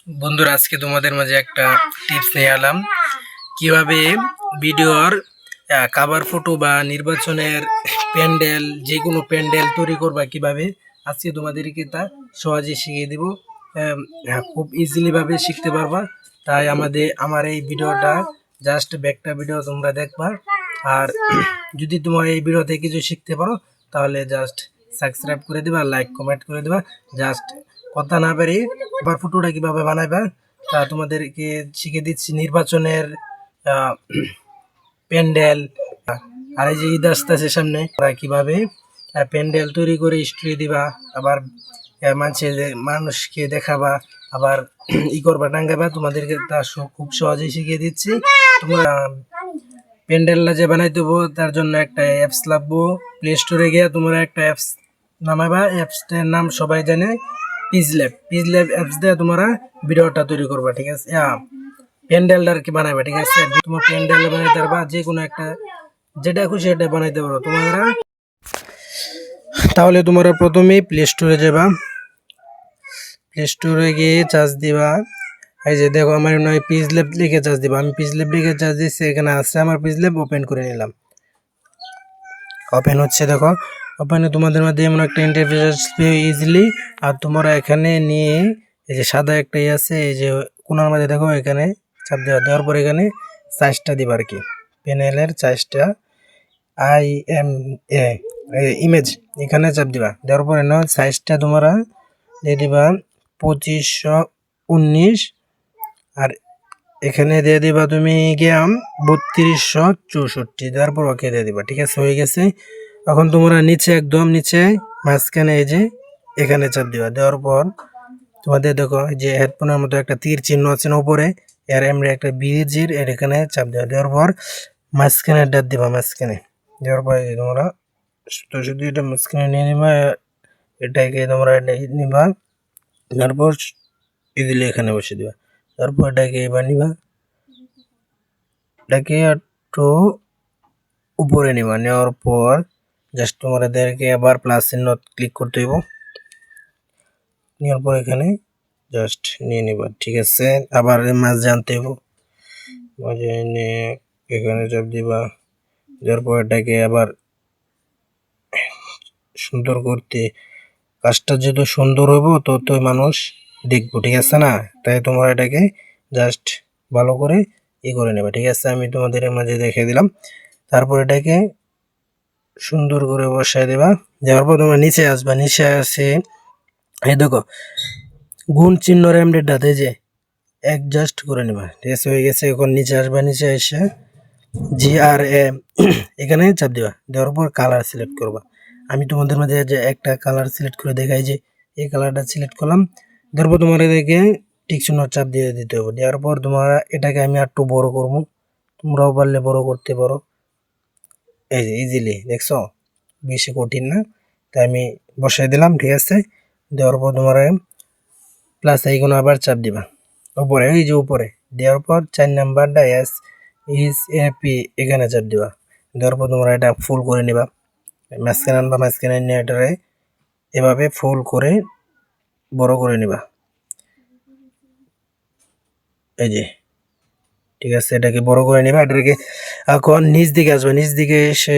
বন্ধুরা, আজকে তোমাদের মাঝে একটা টিপস নিয়ে এলাম কিভাবে ভিডিওর কভার ফটো বা নির্বাচনের প্যান্ডেল, যে কোনো প্যান্ডেল তৈরি করবা কিভাবে, আজকে তোমাদেরকে তা সহজে শিখিয়ে দেব। খুব ইজিলি ভাবে শিখতে পারবা। তাই আমার এই ভিডিওটা জাস্ট একটা ভিডিও তোমরা দেখবা। আর যদি তোমার এই ভিডিওতে কিছু শিখতে পারো তাহলে জাস্ট সাবস্ক্রাইব করে দিবা, লাইক কমেন্ট করে দিবা। জাস্ট কথা না বেরিয়ে আবার ফটোটা কিভাবে বানাইবা তা তোমাদেরকে শিখে দিচ্ছি। নির্বাচনের প্যান্ডেল, আর এই যে ঈদ আসতেছে সামনে, কিভাবে প্যান্ডেল তৈরি করে স্টোরি দিবা, আবার মানুষকে দেখাবা, আবার ই করবা, টাঙ্গাবা, তোমাদেরকে তা খুব সহজেই শিখিয়ে দিচ্ছি। তোমরা প্যান্ডেলটা যে বানাই দেবো তার জন্য একটা অ্যাপস লাগবো। প্লে স্টোরে গিয়ে তোমরা একটা অ্যাপস নামাবা। অ্যাপসটার নাম সবাই জানে, পিজল্যাব অ্যাপস দিয়ে তোমরা ভিডিওটা তৈরি করবা, ঠিক আছে? প্যান্ডেলটা আর কি বানাইবা, ঠিক আছে? তোমার প্যান্ডেল বানাইতে পারবা, যে কোনো একটা যেটা খুশি সেটা বানাইতে পারো তোমরা। তাহলে তোমরা প্রথমেই প্লে স্টোরে যাবা, প্লে স্টোরে গিয়ে চার্জ দিবা। এই যে দেখো আমার নয় পিজল্যাব লিখে চার্জ দিবা। আমি পিজল্যাব লিখে চার্জ দিচ্ছি, এখানে আসছে আমার পিজল্যাব। ওপেন করে নিলাম, ওপেন হচ্ছে, দেখো ওপেনে তোমাদের মধ্যে এমন একটা ইন্টারফেস আসবে ইজিলি। আর তোমরা এখানে নিয়ে এই যে সাদা একটা আছে, এই যে কোনার মধ্যে দেখো, এখানে চাপ দেওয়া, দেওয়ার পর এখানে সাইজটা দিবা আর কি, প্যানেলের সাইজটা IMA ইমেজ, এখানে চাপ দিবা। দেওয়ার পরে না সাইজটা তোমরা দিয়ে দিবা 2519, আর এখানে দিয়ে দিবা তুমি গিয়াম 3264, দেওয়ার পর ওকে দিয়ে দিবা, ঠিক আছে? হয়ে গেছে। এখন তোমরা নিচে, একদম নিচে মাঝখানে এই যে এখানে চাপ দিবা। দেওয়ার পর তোমাদের দেখো যে হেডফোনের মতো একটা তীর চিহ্ন আছে না উপরে, এর এমনি একটা বিজির এর এখানে চাপ দেওয়া। দেওয়ার পর মাঝখানে ডাট দিবা, মাঝখানে দেওয়ার পর তোমরা শুধু এটা মাঝখানে নিয়ে নিবা, এটাকে তোমরা নিবা। তারপর এগুলি এখানে বসে দিবা। তারপর এটাকে এবার নিবা, এটাকে একটু উপরে নিবা। নেওয়ার পর জাস্ট তোমাদেরকে আবার প্লাস চিহ্ন ক্লিক করতে হইব। নেওয়ার পর এখানে জাস্ট নিয়ে নিবা, ঠিক আছে? আবার মাছ জানতে হইব, মাঝে নিয়ে এখানে চাপ দিবা। দেওয়ার পর এটাকে আবার সুন্দর করতে, কাজটা যেহেতু সুন্দর হইব ততই মানুষ দেখবো, ঠিক আছে না? তাই তোমরা এটাকে জাস্ট ভালো করে করে নেবে, ঠিক আছে? আমি তোমাদের মাঝে দেখে দিলাম। তারপর এটাকে সুন্দর করে বসায় দেবা। দেওয়ার পর তোমরা নিচে আসবা, নিচে আসে এই দেখো গুণ চিহ্ন রেমডেটাতে যে অ্যাডজাস্ট করে নেবা, ঠিক আছে? হয়ে গেছে। এখন নিচে আসবা, নিচে এসে GRA এখানে চাপ দিবা। দেওয়ার পর কালার সিলেক্ট করবা। আমি তোমাদের মাঝে যে একটা কালার সিলেক্ট করে দেখাই, যে এই কালারটা সিলেক্ট করলাম। তারপর তোমার এদিকে টিক চিহ্ন চাপ দিয়ে দিতে হবে। দেওয়ার পর তোমরা এটাকে আমি একটু বড় করবো, তোমরাও পারলে বড় করতে পারো। এই যে ইজিলি, দেখছো? বেশি কঠিন না। তাই আমি বসাই দিলাম, ঠিক আছে? দেওয়ার পর তোমরা প্লাস আইকন আবার চাপ দিবা উপরে, এই যে উপরে। দেওয়ার পর 4 নাম্বারটা SEAP এখানে চাপ দিবা। দেওয়ার পর তোমরা এটা ফুল করে নিবা, মাঝখানে আনবা, মাঝখানে নিয়ে এটারে এভাবে ফুল করে বড় করে নিবা, এই যে, ঠিক আছে? এটাকে বড় করে নিবা। এটাকে এখন নিচ দিকে আসবে, নিচ দিকে এসে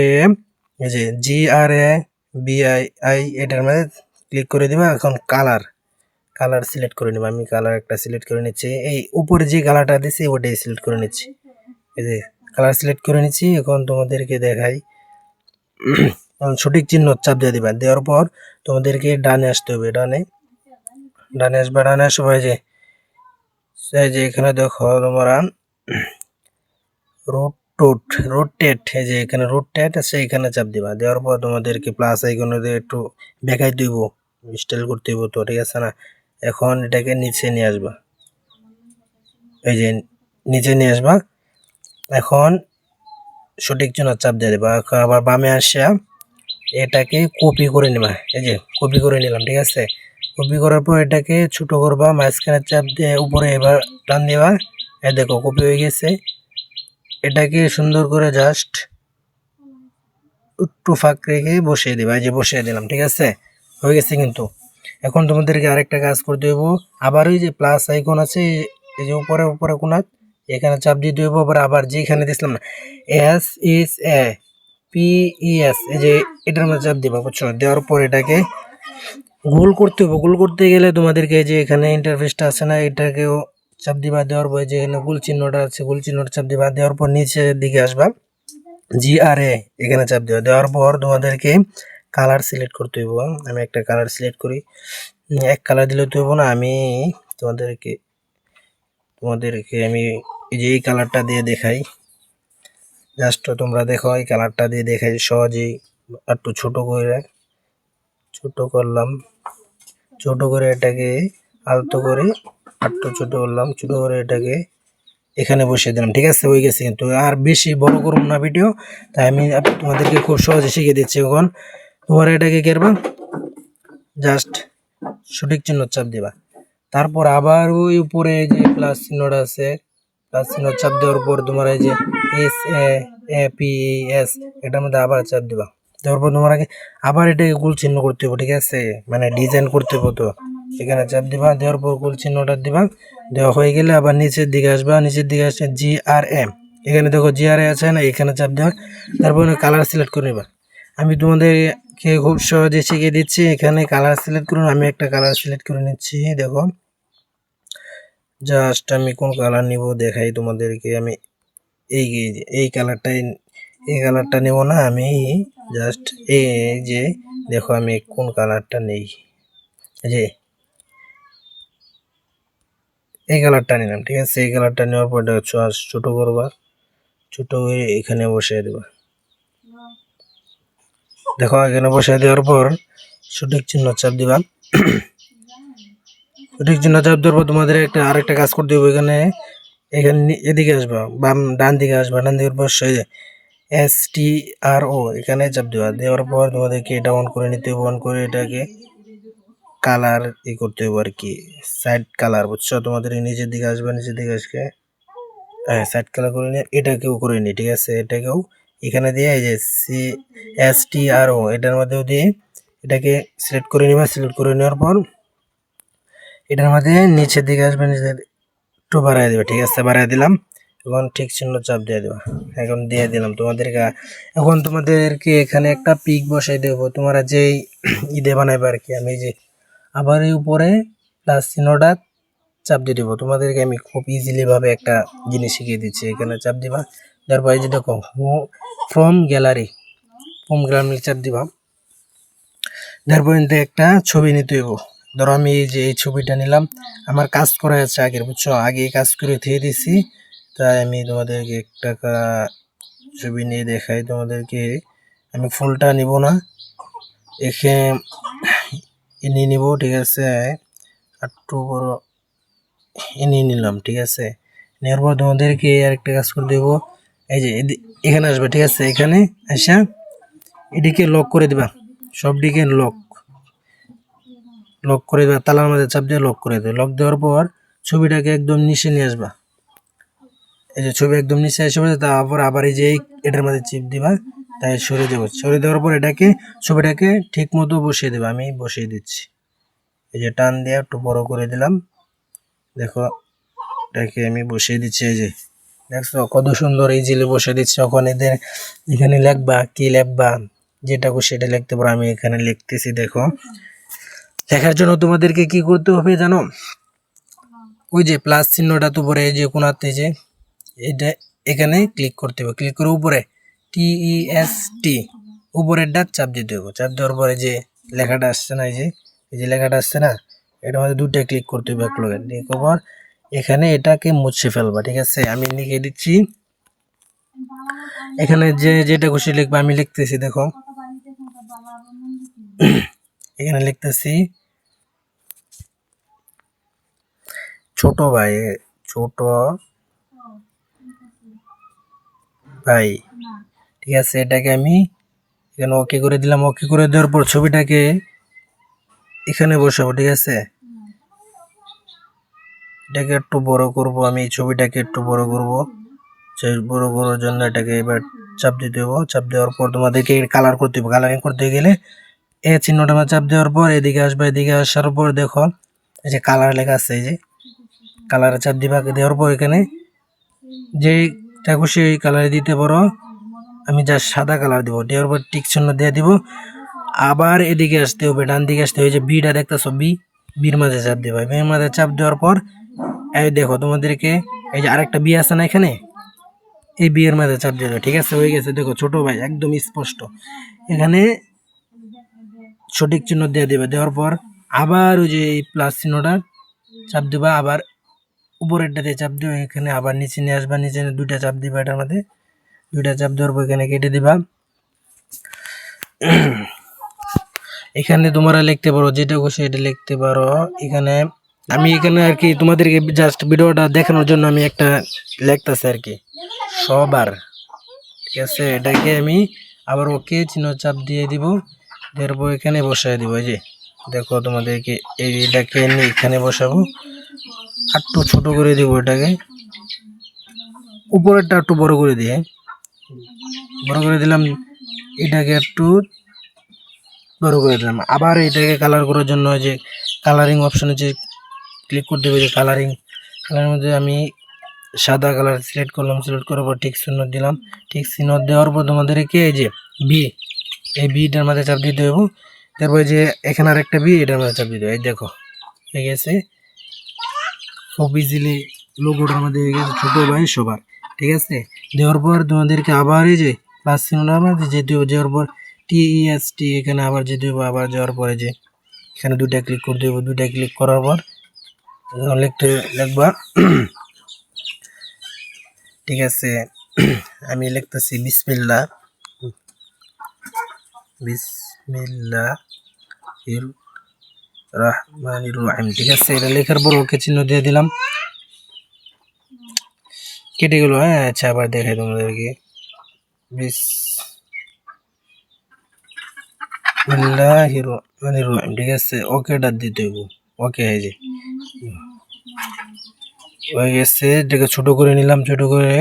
এই যে GRABII এটার মধ্যে ক্লিক করে দিবা। এখন কালার সিলেক্ট করে নিবা। আমি কালার একটা সিলেক্ট করে নিচ্ছি, এই উপরে যে কালারটা দিচ্ছি ওটাই সিলেক্ট করে নিচ্ছি। এই যে কালার সিলেক্ট করে নিচ্ছি। এখন তোমাদেরকে দেখাই, সঠিক চিহ্ন চাপ দিয়ে দিবা। দেওয়ার পর তোমাদেরকে ডানে আসতে হবে, ডানে আসবা। ডানে আসবে যে এখানে দেখো তোমরা রোটেট, এই যে এখানে রোটেট আছে, এখানে চাপ দিবা। দেওয়ার পর তোমাদেরকে প্লাস আইকনে দিয়ে একটু দেখাই দিব, স্টাইল করতে হইব তো, ঠিক আছে না? এখন এটাকে নিচে নিয়ে আসবা, এই যে নিচে নিয়ে আসবা। এখন সঠিক চিহ্ন চাপ দিয়ে দেবা। আবার বামে আসা এটাকে কপি করে নিবা, এই যে কপি করে নিলাম, ঠিক আছে? কপি করার পর এটাকে ছোট করবা, মাঝখানে চাপ দিয়ে উপরে এবার টান দিবা। এই দেখো কপি হয়ে গেছে। এটাকে সুন্দর করে জাস্ট একটু ফাঁক রেখে বসিয়ে দিবা, এই যে বসিয়ে দিলাম, ঠিক আছে? হয়ে গেছে কিন্তু। এখন তোমাদেরকে আরেকটা কাজ করতে হইব, আবার ওই যে প্লাস আইকন আছে এই যে উপরে উপরে কোনাত, এখানে চাপ দিতে হইব। আবার যেখানে দিছিলাম না S is A P E S, এই যে এটার মধ্যে চাপ দিবা, বুঝছো? দেওয়ার পর এটাকে গোল করতে হবে। গোল করতে গেলে তোমাদেরকে যে এখানে ইন্টারফেসটা আছে না, এটাকেও চাপ দিবা। দেওয়ার পর যে এখানে গোল চিহ্নটা আছে, গোল চিহ্নটা চাপ দিবা। দেওয়ার পর নিচের দিকে আসবা, GRA এখানে চাপ দিবা। দেওয়ার পর তোমাদেরকে কালার সিলেক্ট করতে হইব। আমি একটা কালার সিলেক্ট করি। এক কালার দিলে তো হইব না, আমি তোমাদেরকে তোমাদেরকে আমি এই যে এই কালারটা দিয়ে দেখাই। জাস্ট তোমরা দেখো, এই কালারটা দিয়ে দেখাই সহজেই। একটু ছোট করলাম, ছোট করে এটাকে আলতো করে একটু ছোট করলাম, ছোট করে এটাকে এখানে বসিয়ে দিলাম। ঠিক আছে, হয়ে গেছে। কিন্তু আর বেশি বড় করব না ভিডিও, তাই আমি তোমাদেরকে খুব সহজে শিখিয়ে দিচ্ছি। এখন তোমরা এটাকে করবা, জাস্ট সঠিক চিহ্ন চাপ দিবা। তারপর আবার ওই উপরে যে প্লাস চিহ্নটা আছে, প্লাস চিহ্ন চাপ দেওয়ার পর তোমার এই যে এস এ পি এস, এটার মধ্যে আবার চাপ দিবা। দেওয়ার পর তোমার আবার এটাকে গোল চিহ্ন করতে হবে। ঠিক আছে, মানে ডিজাইন করতে হবে, তো এখানে চাপ দিবা। দেওয়ার পর গোল চিহ্নটা দিবা। দেওয়া হয়ে গেলে আবার নিচের দিকে আসবা, নিচের দিকে আসে GRA, এখানে দেখো GRA আছে না, এখানে চাপ দেওয়া। তারপর কালার সিলেক্ট করে নিবা। আমি তোমাদেরকে খুব সহজে শিখিয়ে দিচ্ছি। এখানে কালার সিলেক্ট করুন, আমি একটা কালার সিলেক্ট করে নিচ্ছি। দেখো জাস্ট আমি কোন কালার নিব দেখাই তোমাদেরকে। আমি এই এই কালারটা নেব না, আমি জাস্ট এই যে দেখো আমি কোন কালারটা নেই, যে এই কালারটা নিলাম। ঠিক আছে, এই কালারটা নেওয়ার পর ছোট করবা, ছোট হয়ে এখানে বসিয়ে দেবা। দেখো এখানে বসিয়ে দেওয়ার পর সঠিক চিহ্ন চাপ দিবা। সঠিক চিহ্ন চাপ দেওয়ার পর তোমাদের আরেকটা কাজ করতে হবে। এখানে এদিকে আসবা, ডান দিকে আসবা। ডান দিকের পর STRO এখানে চাপ দেওয়া। দেওয়ার পর তোমাদেরকে এটা অন করে নিতে হবে। অন করে এটাকে কালার করতে হবে আর কি, সাইড কালার, বুঝছো? তোমাদের নিচের দিকে আসবে, নিচের দিকে আসবে, সাইড কালার করে নিয়ে এটাকেও করে নি। ঠিক আছে, এটাকেও এখানে দিয়ে এই যে STRO এটার মধ্যেও দিয়ে এটাকে সিলেক্ট করে নিবা। সিলেক্ট করে নেওয়ার পর এটার মধ্যে নিচের দিকে আসবে, নিচের একটু বাড়াই দেবে। ঠিক আছে, বাড়াই দিলাম। এখন ঠিক চিহ্ন চাপ দিয়ে দেবা। এখন দিয়ে দিলাম তোমাদেরকে। এখন তোমাদেরকে এখানে একটা পিক বসাই দেবো, তোমরা যেই ঈদে বানাইবে আর কি। আমি যে আবার এই উপরে প্লাস চিহ্নটা চাপ দিয়ে দেবো। তোমাদেরকে আমি খুব ইজিলি ভাবে একটা জিনিস শিখিয়ে দিচ্ছি। এখানে চাপ দিবা। তারপর এই যে দেখো ফ্রম গ্যালারি চাপ দিবা। তারপর একটা ছবি নিতে হইব। ধরো আমি এই যে এই ছবিটা নিলাম, আমার কাজ করা আছে আগের, বুঝছো? আগে কাজ করে দিয়ে দিছি, তাই আমি তোমাদেরকে একটা ছবি নিয়ে দেখাই তোমাদেরকে। আমি ফুলটা নিব না, এনে নিব। ঠিক আছে, একটু বড় এনে নিলাম। ঠিক আছে, নেওয়ার পর তোমাদেরকে আরেকটা কাজ করে দেবো। এই যে এখানে আসবে। ঠিক আছে, এখানে আসা এদিকে লক করে দিবা, সবদিকে লক করে দেবা। তালার মধ্যে চাপ দিয়ে লক করে দেবে। লক দেওয়ার পর ছবিটাকে একদম নিচে নিয়ে আসবা। এই যে ছবি একদম নিচে এসে পড়ে, তারপর আবার এই যে এটার মধ্যে চিপ দিবা, তাই সরিয়ে দেবো। সরিয়ে দেওয়ার পর ছবিটাকে ঠিক মতো বসিয়ে দেবো। আমি বসিয়ে দিচ্ছি। এই যে টান দিয়ে একটু বড় করে দিলাম। দেখো এটাকে আমি বসিয়ে দিচ্ছি। এই যে দেখছো কত সুন্দর ইজিলি বসিয়ে দিচ্ছি। এখন এখানে লিখবা, কি লিখবা, যেটা সেটা লিখতে পারো। আমি এখানে লিখতেছি। দেখো লেখার জন্য তোমাদেরকে কি করতে হবে জানো? ওই যে প্লাস চিহ্নটা তো পরে যে কোনাতে যে এটা, এখানে ক্লিক করতে হবে। ক্লিক করে উপরে TEST উপরের ডাক চাপ দিতে হবে। চাপ দেওয়ার পরে যে লেখাটা আসছে না, এই যে লেখাটা আসছে না, এটার মধ্যে দুটো ক্লিক করতে হবে। ক্লিক করার এখানে এটাকে মুছে ফেলবা। ঠিক আছে, আমি লিখে দিচ্ছি। এখানে যেটা খুশি লিখবা, আমি লিখতেছি। দেখো এখানে লিখতেছি ছোট ভাই, ঠিক আছে, এটাকে আমি এখানে ওকে করে দিলাম। ওকে করে দেওয়ার পর ছবিটাকে এখানে বসাবো। ঠিক আছে, এটাকে একটু বড় করব। আমি ছবিটাকে একটু বড় করব। বড় করার জন্য এটাকে এবার চাপ দিতে হবে। চাপ দেওয়ার পর তোমাদেরকে কালার করতে হবে। কালারিং করতে গেলে এই চিহ্নটা আমার চাপ দেওয়ার পর এদিকে আসবে, এদিকে আসার পর দেখো এই যে কালার লেখা আছে, এই যে কালারে চাপ দিবা, দেওয়ার পর এখানে যেইটা খুশি ওই কালারে দিতে পারো। আমি জাস্ট সাদা কালার দিব, দেওয়ার পর টিক চিহ্ন দিয়ে দিব। আবার এদিকে আসতে হবে, ডান দিকে আসতে হবে, যে বিটা দেখতেছো বির মাঝে চাপ দিবা। বির মাঝে চাপ দেওয়ার পর এই দেখো তোমাদেরকে এই যে আরেকটা বি আছে না এখানে, এই বিয়ের মাঝে চাপ দিয়ে দাও। ঠিক আছে, হয়ে গেছে। দেখো ছোট ভাই একদম স্পষ্ট। এখানে সঠিক চিহ্ন দিয়ে দেবে, দেওয়ার পর আবার ওই যে এই প্লাস চিহ্নটা চাপ দিবা, আবার উপরেরটাতে চাপ দিও, এখানে আবার নিচে নিয়ে আসবা, নিচে দুইটা চাপ দিবা, এটার মধ্যে দুইটা চাপ দেওয়ার পর এখানে কেটে দিবা। এখানে তোমরা লিখতে পারো যেটা খুশি এটা লিখতে পারো। এখানে আমি এখানে আর কি তোমাদেরকে জাস্ট ভিডিওটা দেখানোর জন্য আমি একটা লিখতেছি আর কি, সবার। ঠিক আছে, এটাকে আমি আবার ওকে চিহ্ন চাপ দিয়ে দিব, দেওয়ার এখানে বসাই দিব। এই যে দেখো তোমাদেরকে এইটাকে এখানে বসাবো, একটু ছোট করে দিব, এটাকে উপরেরটা একটু বড় করে দিয়ে বড় করে দিলাম, এটাকে একটু বড় করে দিলাম। আবার এটাকে কালার করার জন্য যে কালারিং অপশনে যে ক্লিক করতে হবে, যে কালারিং কালারের মধ্যে আমি সাদা কালার সিলেক্ট করলাম, সিলেক্ট করার পর ঠিক চিহ্ন দিলাম। ঠিক চিহ্ন দেওয়ার পর তোমাদেরকে এই যে বি, এই বিটার মধ্যে চাপ দিতে হবে। তারপরে যে এখানে আর একটা বি, এটার মধ্যে চাপ দিতে হবে। এই দেখো হয়ে গেছে, খুব ইজিলি লোগোটার মধ্যে হয়ে গেছে ছোট ভাই সবার। ঠিক আছে, দেওয়ার পর তোমাদেরকে আবার এই যে প্লাস চিহ্নটা আমাদের যেতে হবে, দেওয়ার পর TEST এখানে আবার যেতে হবে। আবার যাওয়ার পরে যে এখানে দুইটা ক্লিক করতে হবে, দুইটা ক্লিক করার পর লিখবা। ঠিক আছে, আমি লিখতেছি বিসমিল্লাহ, বিসমিল্লাহির রহমানির রহিম। ঠিক আছে, এটা লেখার পর ওকে চিহ্ন দিয়ে দিলাম, কেটে গেল। হ্যাঁ আচ্ছা, আবার দেখাই তোমাদেরকে, বিসমিল্লাহির রহমানির রহিম। ঠিক আছে, ওকেটা দিতে হইব। ওকে, এই যে হয়ে গেছে, এটাকে ছোট করে নিলাম, ছোট করে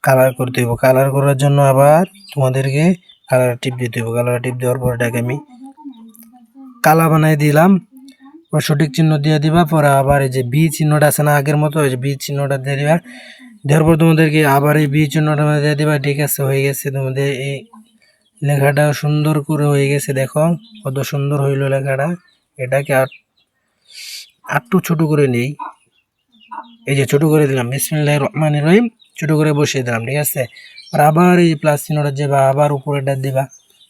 কালার করতে হইব। কালার করার জন্য আবার তোমাদেরকে কালার টিপ দিতে হইব। কালার টিপ দেওয়ার পর এটাকে আমি কালা বানাই দিলাম, সঠিক চিহ্ন দিয়ে দিবা। পরে আবার এই যে বি চিহ্নটা আছে না আগের মতো, ওই যে বি চিহ্নটা দিয়ে দিবা। দেওয়ার পর তোমাদেরকে আবার এই বি চিহ্নটা দিয়ে দিবা। ঠিক আছে, হয়ে গেছে। তোমাদের এই লেখাটা সুন্দর করে হয়ে গেছে, দেখো কত সুন্দর হইলো লেখাটা। এটাকে একটু ছোট করে নেই, এই যে ছোট করে দিলাম, বিসমিল্লাহির রহমানির রহিম ছোট করে বসিয়ে দিলাম। ঠিক আছে, আর আবার এই প্লাস চিহ্নটা যাবা, আবার উপরেটা দিবা,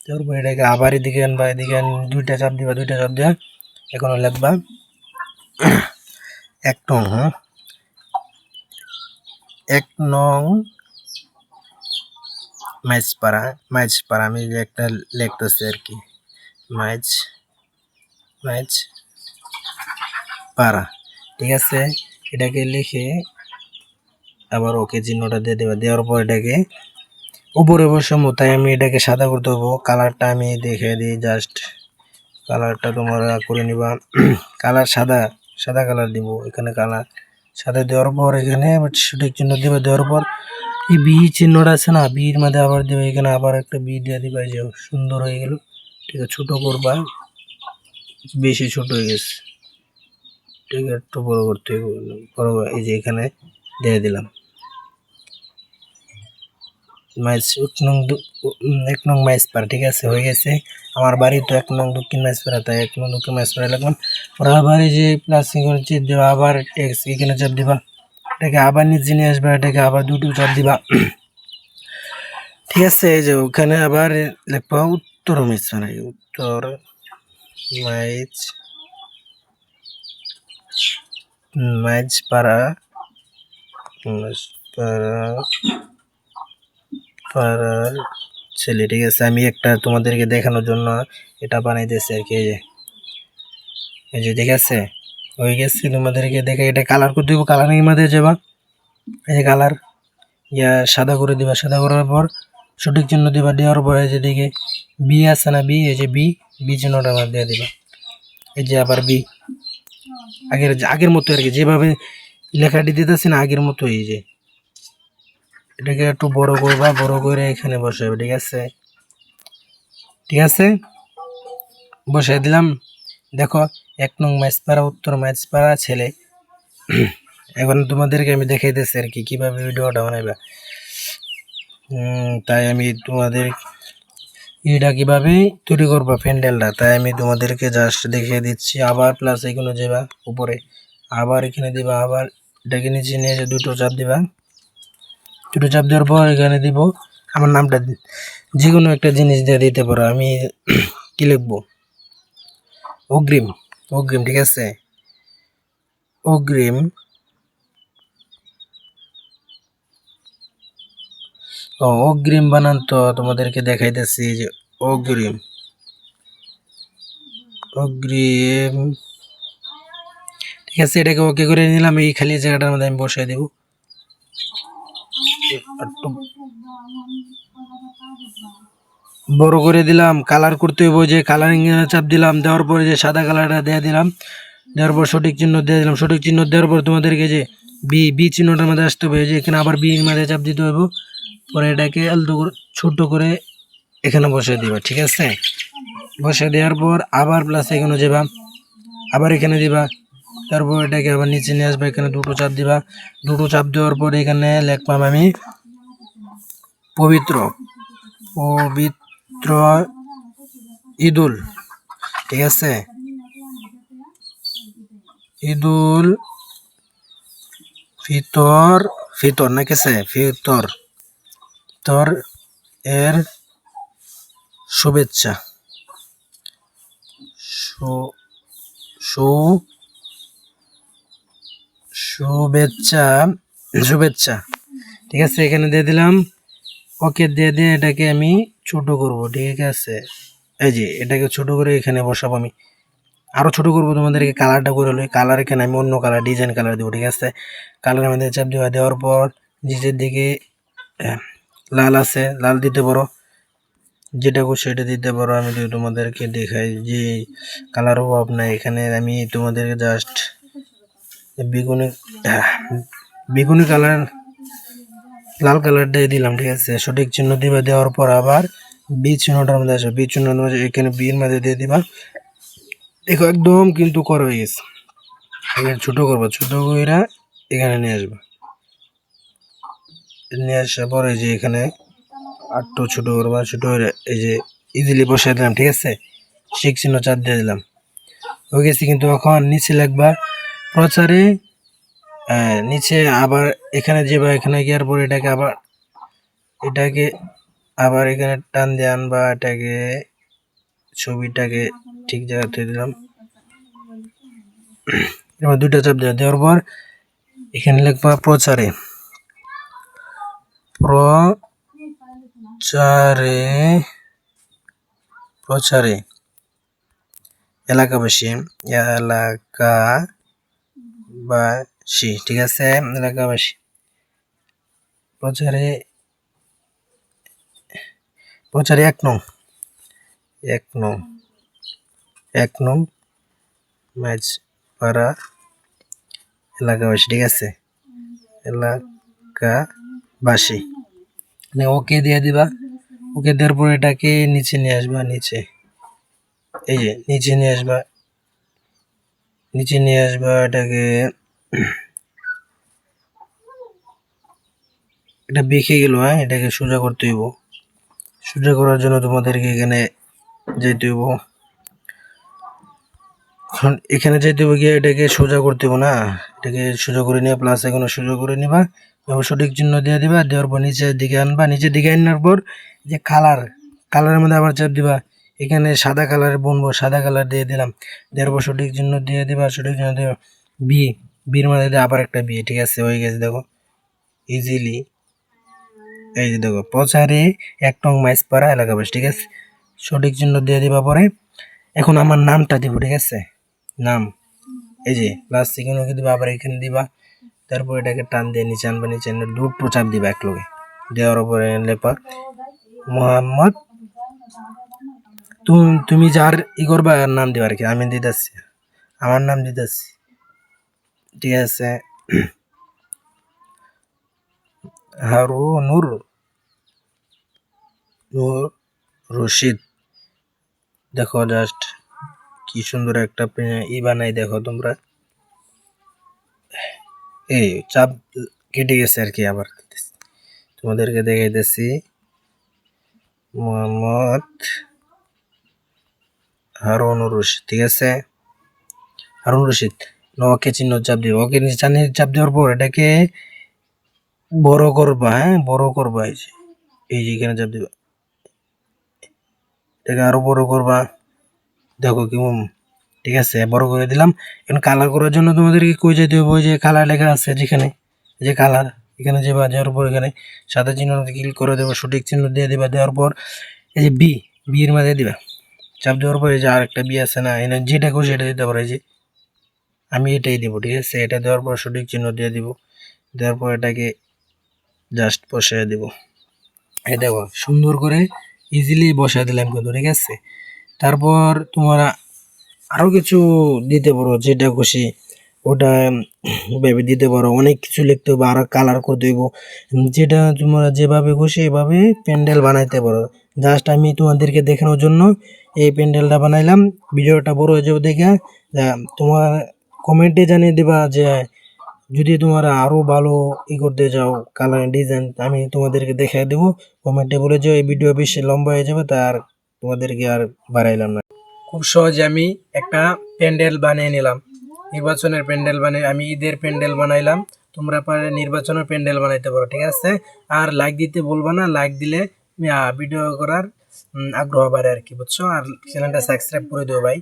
তারপর এটাকে আবার এদিকে আনবা, এদিকে দুইটা চাপ দিবা, দুইটা চাপ দেওয়া। এখন লিখবা এক নং, হ্যাঁ 1 নং মাইজপাড়া। মাইজপাড়া আমি যে একটা লিখতেছি আর কি, মাইজপাড়া। ঠিক আছে, এটাকে লিখে আবার ওকে চিহ্নটা দিয়ে দেবা। দেওয়ার পর এটাকে উপরে বসাবো, তাই আমি এটাকে সাদা করতে হবো। কালারটা আমি দেখে দিই, জাস্ট কালারটা তোমরা করে নিবা। কালার সাদা, সাদা কালার দিব। এখানে কালার সাদা দেওয়ার পর এখানে সঠিক চিহ্ন দেবে। দেওয়ার পর এই বি চিহ্নটা আছে না, বির মধ্যে আবার দেবে, এখানে আবার একটা বি দিয়ে দিবা। এই যে সুন্দর হয়ে গেল। ঠিক আছে, ছোট করবা, বেশি ছোট হয়ে গেছে। ঠিক আছে, একটু বড় করতে হবে, বড়। এই যে এখানে দিয়ে দিলাম এক নং মাইজপাড়া। ঠিক আছে, হয়ে গেছে। আমার বাড়ি তো 1 নং দক্ষিণ মাইজপাড়া, তাই 1 নং দক্ষিণ মাইজপাড়া লাগলাম। ওরা আবার এই যে প্লাস চিহ্ন দেওয়া, আবার টেক্সট এখানে চাপ দিবা, এটাকে আবার নিচে নিয়ে আসবা, এটাকে আবার দুটো চাপ দিবা। ঠিক আছে, এই যে ওখানে আবার লিখবা উত্তর মাইজপাড়া, উত্তর মাইজপাড়া, পাড়ার ছেলে। ঠিক আছে, আমি একটা তোমাদেরকে দেখানোর জন্য এটা বানাইতেছি আর কি। এই যে ঠিক আছে, হয়ে গেছে। তোমাদেরকে দেখে এটা কালার করতে দিব, কালারিং এর মধ্যে যাবা, এই যে কালার সাদা করে দিবা। সাদা করার পর সঠিক চিহ্ন দিবা, দেওয়ার পরে যেদিকে বি আছে না, বি, এই যে বি চিহ্নটা আমার দিয়ে দিবা। এই যে আবার বি, আগের মতো আর কি, যেভাবে লেখাটি দিতেছি না আগের মতো। এই যে এটাকে একটু বড় করবা, বড় করে এখানে বসাবে। ঠিক আছে, ঠিক আছে। বসাই দিলাম। দেখো 1 নং মাইজপাড়া উত্তর মাইজপাড়া ছেলে। এখন তোমাদেরকে আমি দেখাইতেছি আর কি কিভাবে ভিডিওটা বানাইবা। তাই আমি তোমাদের এটা কিভাবে তৈরি করবা প্যান্ডেলটা, তাই আমি তোমাদেরকে জাস্ট দেখিয়ে দিচ্ছি। আবার প্লাস এখানে যাবা উপরে, আবার এখানে দিবা, আবার এটাকে নিচে নিয়ে এসে দুটো চাপ দিবা। দুটো চাপ দেওয়ার পর এখানে দিব আমার নামটা, যে কোনো একটা জিনিস দিয়ে দিতে পারো। আমি কি লিখবো? অগ্রিম। অগ্রিম, ঠিক আছে, অগ্রিম। অগ্রিম বানান তো তোমাদেরকে দেখাইতেছি যে অগ্রিম, অগ্রিম, ঠিক আছে। এটাকে ওকে করে নিলাম। এই খালি জায়গাটার মধ্যে আমি বসাই দেব। একটু বড় করে দিলাম। কালার করতে হইব, যে কালারিং চাপ দিলাম, দেওয়ার পরে যে সাদা কালারটা দিয়ে দিলাম, দেওয়ার পর সঠিক চিহ্ন দিয়ে দিলাম। সঠিক চিহ্ন দেওয়ার পর তোমাদেরকে যে বি চিহ্নটার মধ্যে আসতে হবে, যে এখানে আবার বি মাঝে চাপ দিতে হইব। পরে এটাকে আলতো করে ছোট করে এখানে বসিয়ে দিবা, ঠিক আছে। বসে দেওয়ার পর আবার প্লাস এখানে যাবা, আবার এখানে দিবা। তারপর এটাকে আবার নিচে নিয়ে আসবে, এখানে দুটো চাপ দিবা। দুটো চাপ দেওয়ার পর এখানে লিখলাম আমি পবিত্র, পবিত্র ঈদুল, ঠিক আছে, ঈদুল ফিতর, ফিতর না কেসে ফিতর, তোর এর শুভেচ্ছা, শুভেচ্ছা, শুভেচ্ছা, ঠিক আছে। এখানে দিয়ে দিলাম। ওকে দিয়ে দিয়ে এটাকে আমি ছোট করব, ঠিক আছে। এই যে এটাকে ছোট করে এখানে বসাবো আমি। আরো ছোট করবো, তোমাদেরকে কালারটা করে লই। কালার এখানে আমি অন্য কালার, ডিজাইন কালার দেবো, ঠিক আছে। কালার মধ্যে চাপ দেওয়া, দেওয়ার পর নিচের দিকে লাল আছে, লাল দিতে পারো, যেটা করছো সেটা দিতে পারো। আমি তো তোমাদেরকে দেখাই যে কালার অভাব নাই এখানে। আমি তোমাদেরকে জাস্ট বেগুনি, বেগুনি কালার, লাল কালার দিয়ে দিলাম, ঠিক আছে। সঠিক চিহ্ন দিবা, দেওয়ার পর আবার বি চিহ্নটার মধ্যে আসবে, বি চিহ্ন এখানে বির মধ্যে দিয়ে দিবা। দেখো একদম কিন্তু করা হয়ে গেছে। এখানে ছোট করবো, ছোট করে এখানে নিয়ে আসবো। নিয়ে আসার পরে যে এখানে আটটু ছোট করবা, ছোট করে এই যে ইজিলি বসাই দিলাম, ঠিক আছে। শিখ চিহ্ন চাপ দিয়ে দিলাম, হয়ে গেছে। কিন্তু এখন নিচে লিখবা প্রচারে, নিচে আবার এখানে যাবা, এখানে গিয়ার পর এটাকে আবার এখানে টান দিয়ে আনবা, এটাকে ছবিটাকে ঠিক জায়গাতে দিলাম। এবার দুইটা চাপ দেওয়ার পর এখানে লিখবা প্রচারে, প্রচারে, প্রচারে এলাকাবাসী, এলাকাবাসী, ঠিক আছে, এলাকাবাসী। প্রচারে, প্রচারে 1 নং, 1 নং, 1 নং মাঝপাড়া এলাকাবাসী, ঠিক আছে, এলাকাবাসী। ওকে দিয়ে দিবা। ওকে দেওয়ার পর এটাকে নিচে নিয়ে আসবা, নিচে, এই যে নিচে নিয়ে আসবা, নিচে নিয়ে আসবা। এটাকে এটা বেঁকে গেল, হ্যাঁ, এটাকে সোজা করতে হইব। সোজা করার জন্য তোমাদেরকে এখানে যেতে হইব। এখানে যেতে হবে গিয়ে এটাকে সোজা করতে হইব না, এটাকে সোজা করে নিয়ে প্লাস এখানে সোজা করে নিবা। এবার সঠিক চিহ্ন দিয়ে দিবা, দেওয়ার পর নিচের দিকে আনবা। নিচের দিকে আনার পর যে কালার, কালারের মধ্যে আবার চাপ দিবা। এখানে সাদা কালার বুনবো, সাদা কালার দিয়ে দিলাম। দেওয়ার পর সঠিক চিহ্ন দিয়ে দিবা, সঠিক চিহ্ন দিয়ে বি, বির মধ্যে দিয়ে আবার একটা বি, ঠিক আছে, হয়ে গেছে। দেখো ইজিলি, এই যে দেখো প্রচারে 1 নং মাইজপাড়া এলাকাবাসী, ঠিক আছে। সঠিক চিহ্ন দিয়ে দিবা। পরে এখন আমার নামটা দিব, ঠিক আছে, নাম, এই যে প্লাস চিহ্ন দিবা, আবার এখানে দিবা। তারপর এটাকে টান দিয়ে নিচে আনবা, নিচে আনলে দুটো চাপ দিবা এক লগে। দেওয়ার উপরে লেপা মোহাম্মদ, তুমি যার করবা আর নাম দিবা আর কি। আমি দিতেছি, আমার নাম দিতেছি, ঠিক আছে, হারুনুর রশিদ। দেখো জাস্ট কি সুন্দর একটা বানাই দেখো তোমরা। এই চাপ কেটে গেছে আর কি। আবার তোমাদেরকে দেখাইতেছি। মোহাম্মদ হারুন রশিদ, ঠিক আছে, হারুন রশিদ। ওকে চিহ্ন চাপ দিবে, ওকে নিচানে চাপ দেওয়ার পর এটাকে বড় করবা। হ্যাঁ, বড় করবা। এই যে এখানে চাপ দিবা, এটাকে আরো বড় করবা। দেখো কেমন, ঠিক আছে, বড় করে দিলাম। এখন কালার করার জন্য তোমাদেরকে কই যেতে হবে, ওই যে কালার লেখা আছে যেখানে, যে কালার এখানে যে বাজার পর এখানে সাদা চিহ্ন ক্লিক করে দেবো, সঠিক চিহ্ন দিয়ে দিবা। দেওয়ার পর এই যে বি এর মাঝে দিবা, চাপ দেওয়ার পর এই যে আরেকটা বি আছে না, এখানে যেটা খুশি এটা দিতে পারো। এই যে আমি এটাই দিব, ঠিক আছে। এটা দেওয়ার পর সঠিক চিহ্ন দিয়ে দিব। দেওয়ার পর এটাকে জাস্ট বসিয়ে দিব। এই দেখো সুন্দর করে ইজিলি বসিয়ে দিলাম কিন্তু, ঠিক আছে। তারপর তোমরা আরো কিছু দিতে পারো, যেটা খুশি ওটা ভেবে দিতে পারো। অনেক কিছু লিখতে হবে, আরো কালার করতে হইব, যেটা তোমরা যেভাবে খুশি এভাবে প্যান্ডেল বানাইতে পারো। জাস্ট আমি তোমাদেরকে দেখানোর জন্য এই প্যান্ডেলটা বানাইলাম। ভিডিওটা বড় হয়ে যাবে দেখে তোমার কমেন্টে জানিয়ে দিবা যে যদি তোমরা আরো ভালো করতে চাও কালার ডিজাইন, আমি তোমাদেরকে দেখাই দেবো। কমেন্টে বলে যে এই ভিডিও বেশি লম্বা হয়ে যাবে, তার তোমাদেরকে আর বাড়াইলাম না। খুব সহজে আমি একটা প্যান্ডেল বানিয়ে নিলাম, নির্বাচনের প্যান্ডেল বানিয়ে আমি ঈদের প্যান্ডেল বানাইলাম। তোমরা পারে নির্বাচনের প্যান্ডেল বানাইতে পারো, ঠিক আছে। আর লাইক দিতে বলবা না, লাইক দিলে ভিডিও করার আগ্রহ বাড়ে আর কি, বুঝছো। আর চ্যানেলটা সাবস্ক্রাইব করে দিও ভাই।